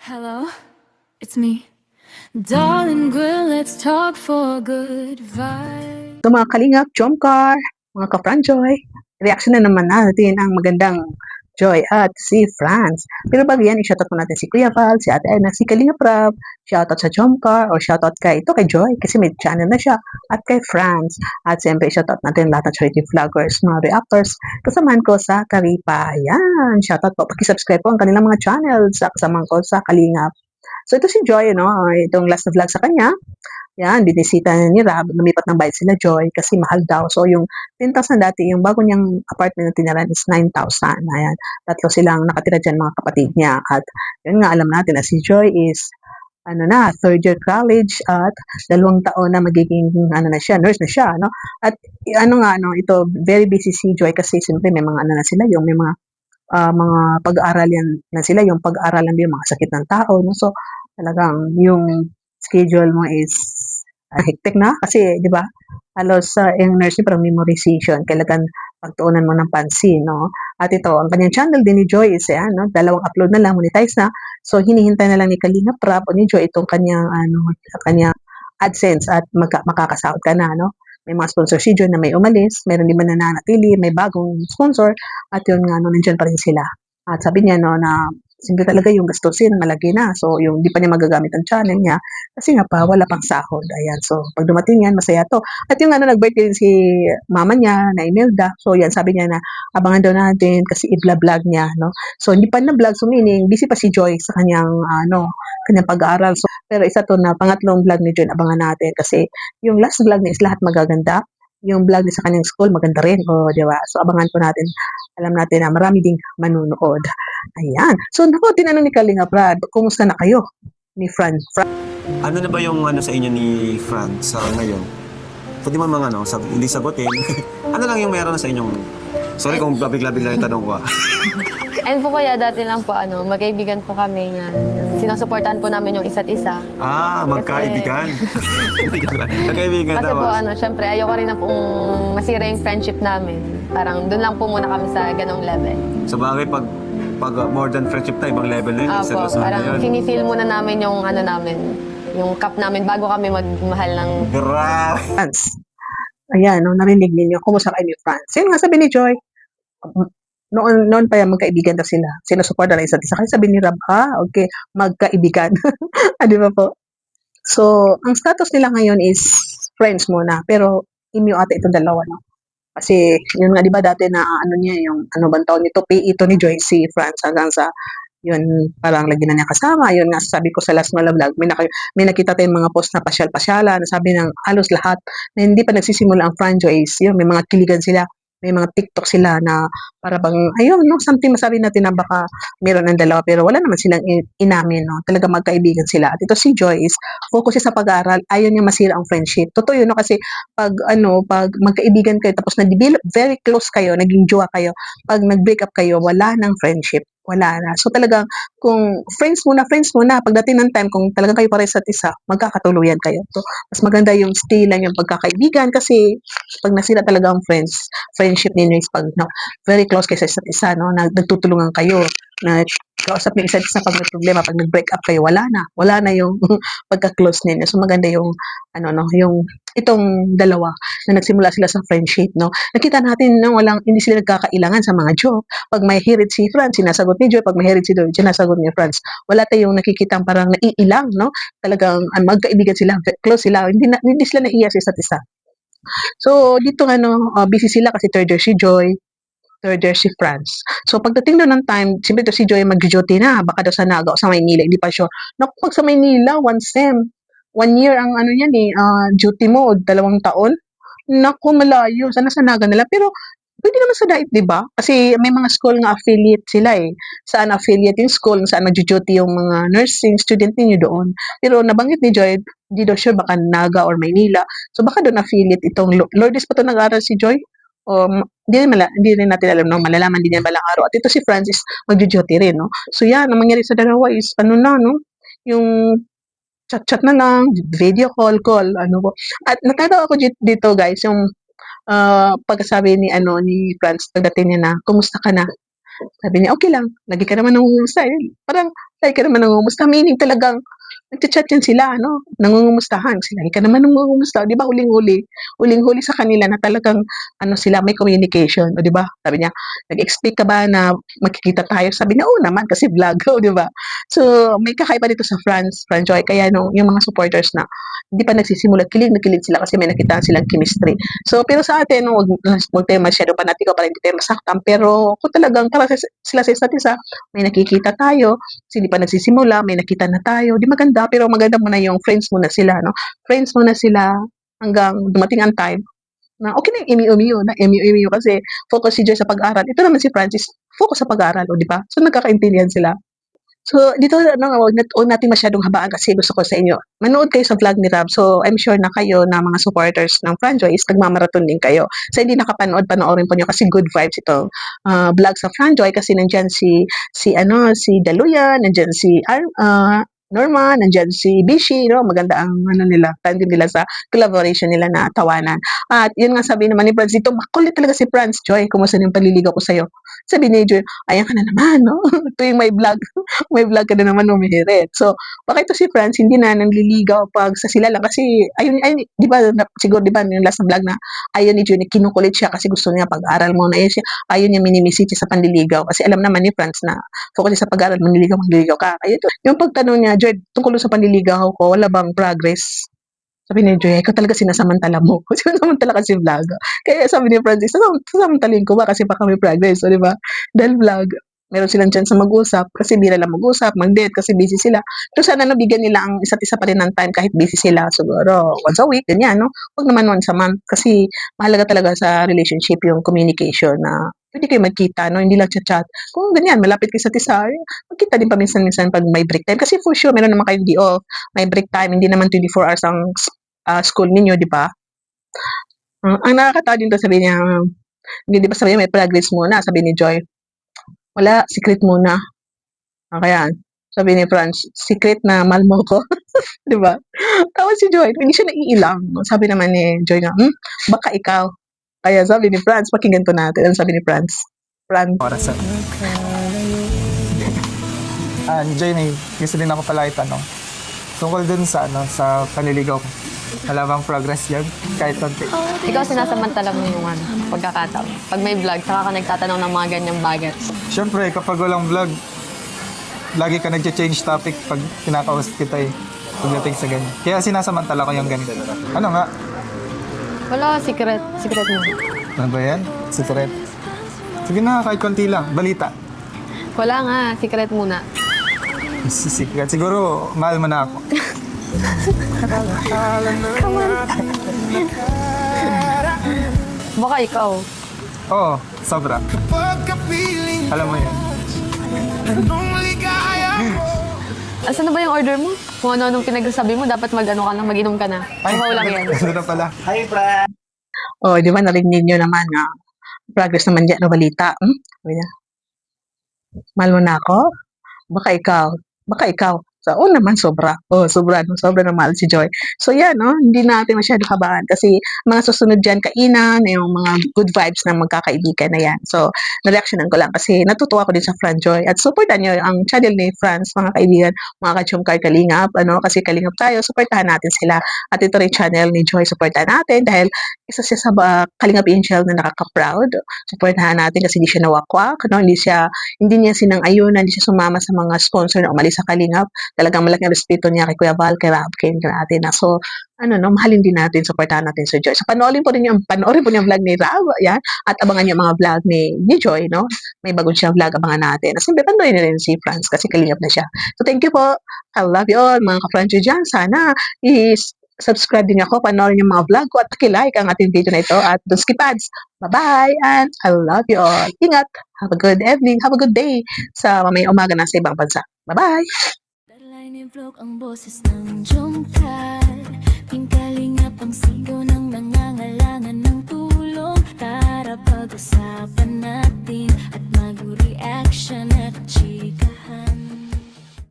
Hello, it's me. Darling, girl, let's talk for good vibe. So mga kalingap, Jomcar, mga ka-Franjoy, reaction na naman natin ang magandang Joy at si Franz. Pero bago yan, i-shoutout po natin si Kuya Val, si Ate Ana, si Kalingap Rab, shoutout sa Jomcar, or shoutout kay Joy, kasi may channel na siya, at kay Franz. At siyempre, shoutout natin lahat ng charity vloggers, mga reactors, kasamahan ko sa Karipa. Yan, shoutout po, pakisubscribe po ang kanilang mga channels, kasamahan ko sa Kalingap. So ito si Joy, no? Itong last na vlog sa kanya, yan, binisita ni Rob, lumipat ng bayad sila Joy kasi mahal daw. So, yung 10,000 dati, yung bago niyang apartment na tinaran is 9,000. Ayan, tatlo silang nakatira dyan mga kapatid niya. At yun nga, alam natin na si Joy is third year college at 2 taon na magiging na siya, nurse na siya, no? At ito, very busy si Joy kasi siyempre may mga na sila, yung may mga pag-aaral yan na sila, yung pag-aaralan din yung mga sakit ng tao, no? So, talagang yung schedule mo is hectic na kasi, di ba? Halos yung nursing parang memorization, kailangan pagtuunan mo ng pansin, no? At ito, ang kanyang channel din ni Joy is, no? 2 upload na lang, monetize na. So, hinihintay na lang ni Kalinga Prab o ni Joy itong kanyang AdSense at makakasahod ka na, no? May mga sponsor si Joy na may umalis, meron din man nananatili, may bagong sponsor, at yun nga, no, nandyan pa rin sila. At sabi niya, no, na simple talaga yung gastusin, malaki na. So, yung di pa niya magagamit ang channel niya, kasi nga pa, wala pang sahod. Ayan, so, pag dumating yan, masaya to. At yung nag-birthday din si mama niya, na Imelda. So, yan, sabi niya na, abangan daw natin kasi i-vlog niya, no. So, hindi pa na-vlog, so meaning, busy pa si Joy sa kanyang pag-aaral. So, pero isa to na pangatlong vlog ni Joy, abangan natin kasi yung last vlog niya is lahat magaganda. Yung vlog niya sa kanyang school, maganda rin. O, di ba? So, abangan po natin. Alam natin na marami ding manunood. Ayan. So, naku, tinanong ni Kalinga Brad, kumusta na kayo ni Franz? Ano na ba yung sa inyo ni Franz sa ngayon? Pwede mo mga hindi sagutin. Ano lang yung meron sa inyong... Sorry kung bigla-bigla yung tanong ko. And po kaya dati lang po, magkaibigan po kami yan. Sinusuportahan po namin yung isa't isa. Magkaibigan. Magkaibigan Kasi po, tapos. syempre, ayoko rin na pong masira yung friendship namin. Parang doon lang po muna kami sa ganong level. Sa bagay, pag more than friendship na, ibang level na yun. Opo, parang feel muna namin yung namin, yung cup namin bago kami magmahal ng... Grabe! Franz. Ayan, no, narinig ninyo. Kumusta kayo ni Franz? Yun nga sabi ni Joy, noon pa yan, magkaibigan na sila. Sinusuporta na isa't isa. Kaya sabi ni Rab, okay, magkaibigan. Di ba po? So, ang status nila ngayon is friends muna. Pero, imyo ata itong dalawa, no? Kasi, yun nga, di ba dati na, niya, yung, bang tawag nito, ito ni Joy, si Franz, hanggang sa, yun, parang lagi na niya kasama. Yun nga, sabi ko sa last na vlog, may nakita tayong mga post na pasyal-pasyalan, sabi ng halos lahat, na hindi pa nagsisimula ang franchise, yun, may mga kiligan sila, may mga TikTok sila na para bang, ayun, no, something masabi natin na baka meron ng dalawa, pero wala naman silang inamin, no, talaga magkaibigan sila. At ito si Joy is, focus siya sa pag-aaral, ayaw niya masira ang friendship. Totoo yun, no, kasi pag magkaibigan kayo, tapos na-develop, very close kayo, naging jowa kayo, pag nag-break up kayo, wala nang friendship. Wala na. So talagang kung friends muna, pagdating ng time, kung talagang kayo pares at isa, magkakatuluyan kayo. So, mas maganda yung stay lang yung pagkakaibigan kasi pag nasira talaga ang friendship ninyo is pag very close kayo sa isa't isa, no? Nagtutulungan kayo, na kausap niyo isa't isa pag may problema, pag nag-break up kayo, wala na yung pagka-close ninyo. So maganda yung yung itong dalawa na nagsimula sila sa friendship, no? Nakita natin na hindi sila nagkakailangan sa mga joke. Pag may hirit si Franz, sinasagot ni Joy. Pag may hirit si Joy, sinasagot ni Franz. Wala tayong nakikitang parang naiilang, no? Talagang magkaibigan sila, close sila. Hindi sila naiiyak sa isa't isa. So, dito busy sila kasi third year si Joy, third year si Franz. So, pagdating doon ng time, siyempre si Joy mag-duty na, baka daw sa Naga o sa Maynila, hindi pa sure. Naku, pag sa Maynila, 1 year ang duty mo, 2 taon. Naku, malayo, sana sa Naga nila. Pero, pwede naman sa Dait, di ba? Kasi may mga school nga affiliate sila eh. Saan affiliate yung school, saan nag-duty yung mga nursing student ninyo doon. Pero nabanggit ni Joy, hindi daw sure, baka Naga or Maynila. So baka doon affiliate itong Lourdes pa to nag-aaral si Joy? O hindi rin natin alam, no? Malalaman din yan balang araw. At ito si Francis, mag-duty rin, no? So yan, ang mangyari sa dalawa is, no? Yung chat-chat na lang, video call, po. At natatawa ko dito guys, yung pagkasabi ni Franz, pagdating niya na, kumusta ka na? Sabi niya, okay lang, lagi ka naman nangungusa. Parang Lagi ka naman nangungumusta, meaning talagang nagcha-chat yan sila ano, nangungumustahan sila, "Lagi ka naman nangungumusta." 'Di ba huling-huli sa kanila na talagang ano sila, may communication, oh, 'di ba? Sabi niya, "Nag-expect ka ba na magkikita tayo?" Sabi niya, "Oo naman kasi vlog." Oh, 'di ba? So, may kakaiba dito sa Franjoy kaya nung yung mga supporters na hindi pa nagsisimula, kilig na kilig sila kasi may nakita silang chemistry. So, pero sa atin, wag tayo masyado panatiko para hindi tayo masaktan. Pero kung talagang para sila sa isa't isa, may nakikita tayo, kasi hindi pa nagsisimula, may nakita na tayo, di maganda, pero maganda muna yung friends muna sila, no? Friends muna sila hanggang dumating ang time na okay na yung emi-umiyo, na emi-umiyo kasi focus si Joy sa pag-aaral. Ito naman si Francis, focus sa pag-aaral, o di ba? So nagkakaintindihan sila. So, dito ano, wag natin masyadong habaan kasi gusto ko sa inyo, manood kayo sa vlog ni Rob. So, I'm sure na kayo na mga supporters ng Franjoy is nagmamarathon din kayo. So, hindi nakapanood, panoorin po niyo kasi good vibes ito. Vlog sa Franjoy kasi nandiyan si Daluyan, nandiyan si Norma, nandiyan si Bishi, no? Maganda ang ano nila, tandem nila sa collaboration nila na tawanan. At yun nga sabi naman ni Franz dito, makulit talaga si Franz. Joy, kumusta yung paliligaw ko sa'yo? Sabi ni Joy, ayan ka na naman, no? Tuwing may vlog, may vlog ka na naman umihirit. So, baka ito si Franz, hindi na nanliligaw pag sa sila lang. Kasi, ayun, di ba, siguro, di ba, yung last na vlog na, ayun ni Joy, kinukulit siya kasi gusto niya pag-aral mo na yun siya. Ayun niya minimisit siya sa panliligaw. Kasi alam naman ni Franz na focus siya sa pag-aral, manliligaw ka. Ayun, yung pagtanong niya, Joy, tungkol sa panliligaw ko, wala bang progress? Sabi ni Joy, ikaw talaga sinasamantala mo. Sinasamantala kasi vlog. Kaya sabi ni Francis, sasamantalin ko ba kasi baka may progress, o di ba? Dahil vlog, meron silang chance na mag-usap kasi hindi lang mag-usap, mag-date kasi busy sila. So sana nabigyan nila ang isa't isa pa rin ng time kahit busy sila. Siguro once a week, ganyan, no? Huwag naman once a month kasi mahalaga talaga sa relationship yung communication na pwede kayo magkita, no? Hindi lang chat-chat. Kung ganyan, malapit kayo sa isa, magkita din paminsan-minsan pag may break time. Kasi for sure, meron naman kayong di off, may break time, hindi naman 24 hours ang school ninyo, di ba? Ang nakakatawa din to, sabi niya, di ba sabi niya, may progress muna, sabi ni Joy. Wala, secret muna. Kaya, sabi ni Franz, secret na mahal mo ko. Di ba? Tapos si Joy, hindi siya naiilang. Sabi naman ni Joy nga, baka ikaw. Kaya sabi ni Franz, pakinggan po natin. Ano sabi ni Franz? Franz. Orasan. Joy, gusto din ako pala itanong. Tungkol dun sa, sa panliligaw ko. Wala bang progress yan? Kahit konti. Ikaw sinasamantala mo yung pagkakataon. Pag may vlog, saka ka nagtatanong ng mga ganyang bagay. Siyempre, kapag walang vlog, lagi ka nag-change topic pag kinakausap kita pagdating sa ganyan. Kaya sinasamantala ko yung ganito. Ano nga? Wala, secret. Secret mo. Ano ba yan? Secret. Sige na, kahit konti lang. Balita. Wala nga, secret muna. Secret. Siguro, mahal mo na ako. Baka ikaw. Oo, sobra. Alam mo yan. Asan na ba yung order mo? Kung ano-anong pinagsasabi mo, dapat mag-ano ka lang, mag-inom ka na. Ikaw lang yan. Ano na pala? Oh, di ba narinig niyo naman na progress naman diyan na balita. Sabi niya, mahal mo na ako? Baka ikaw. Baka ikaw. So, naman, sobra. Sobra, no? Sobra na mahal si Joy. So, yan, no? Hindi natin masyado kabaan kasi mga susunod dyan, kainan, yung mga good vibes ng magkakaibigan na yan. So, na-reactionan ko lang kasi natutuwa ko din sa Franjoy. At supportan nyo ang channel ni Franz, mga kaibigan, mga ka-Chumkar Kalingap, ano? Kasi Kalingap tayo, supportahan natin sila. At ito rin channel ni Joy, supportahan natin dahil isa siya sa Kalingap Angel na nakaka-proud. Supportahan natin kasi hindi siya nawakwak, no? Hindi niya sinang-ayunan, hindi siya sumama sa mga sponsor na umalis sa Kalingap. Talagang malaking respeto niya kay Kuya Val, kay Rob, kay natin. So, mahalin din natin, supportahan natin si Joy. So, panoorin po niyo yung vlog ni Rob, yan, at abangan niyo mga vlog ni Joy, no? May bagong siya vlog, abangan natin. At siyempre, panoorin niyo rin si Franz kasi kalingap na siya. So, thank you po. I love you all, mga ka-Franz dyan. Sana, subscribe din ako, panoorin yung mga vlog ko at pakilike ang ating video na ito at don't skip ads. Bye-bye and I love you all. Ingat. Have a good evening. Have a good day sa mamayang umaga na sa ibang bansa. Bye-bye. Deadline ni vlog ang boses ng Jungka.